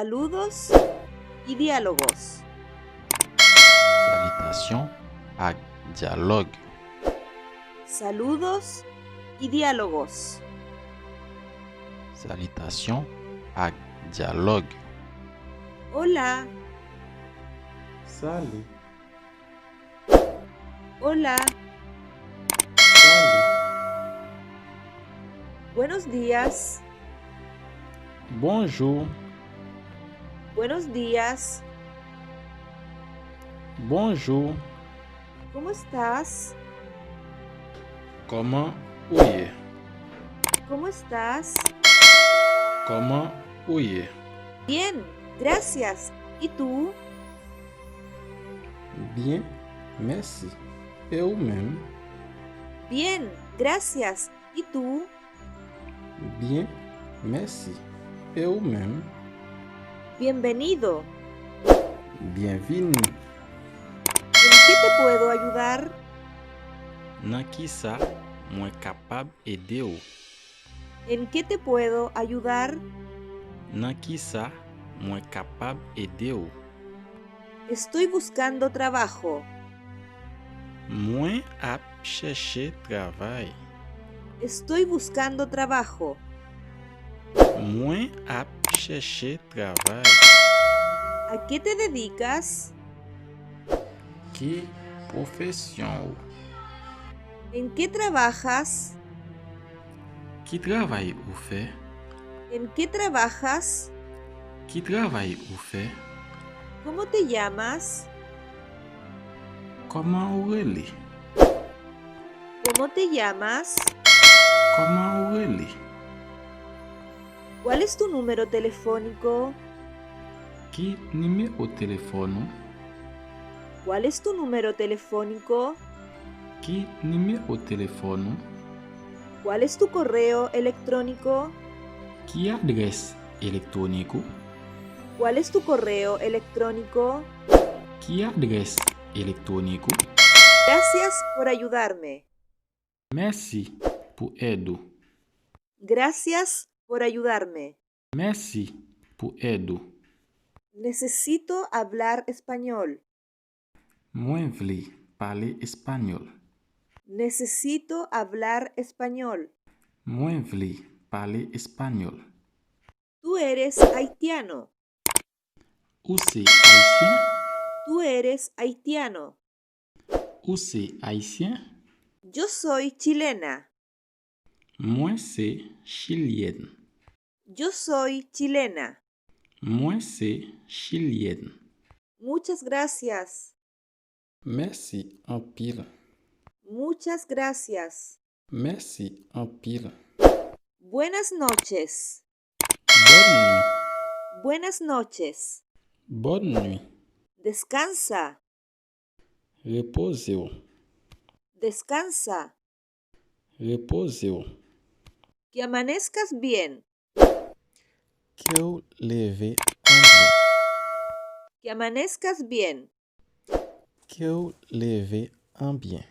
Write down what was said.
Saludos y diálogos. Salutation ak dialogue. Saludos y diálogos. Salutation ak dialogue. Hola, Salut, hola, salut. buenos días, Bonjour, buenos días. bonjour. ¿Cómo estás? Comment ouye? ¿Cómo estás? Comment ouye? Bien, gracias. ¿Y tú? Bien, merci. Et vous-même? Bien, gracias. ¿Y tú? Bien, merci. Et vous-même? Bienvenido. Bienvenue. ¿En qué te puedo ayudar? Nan ki sa mwen kapab ede ou? ¿En qué te puedo ayudar? Nan ki sa mwen kapab ede ou? Estoy buscando trabajo. Mwen ap chèche travay. Estoy buscando trabajo. Mwen ap chèche travay. ¿A qué te dedicas? Ki profession ou? ¿En qué trabajas? Ki travay ou fè? ¿En qué trabajas? Ki travay ou fè? ¿Cómo te llamas? Koman ou rele? ¿Cómo te llamas? Koman ou rele? ¿Cuál es tu número telefónico? Ki numéro téléphone ou? ¿Cuál es tu número telefónico? Ki numéro téléphone ou? ¿Cuál es tu correo electrónico? Ki adresse électronique ou? ¿Cuál es tu correo electrónico? Ki adresse électronique ou? Gracias por ayudarme. Merci pour aide ou. Gracias por ayudarme. Merci pour aide ou. Necesito hablar español. Mwen vle parler espagnol. Necesito hablar español. Mwen vle parler espagnol. Tú eres haitiano. Ou c'est haïtien? Tú eres haitiano. Ou c'est haïtien? Yo soy chilena. Mwen c'est chilienne. Yo soy chilena. Mwen c'est chilienne. Muchas gracias. Merci en pile. Muchas gracias. Merci en pile. Buenas noches. Bonne nuit. Buenas noches. Bonne nuit. Descansa. Reposez-vous. Descansa. Reposez-vous. Que amanezcas bien. Que vous levez en bien. Que amanezcas bien. Que vous levez en bien.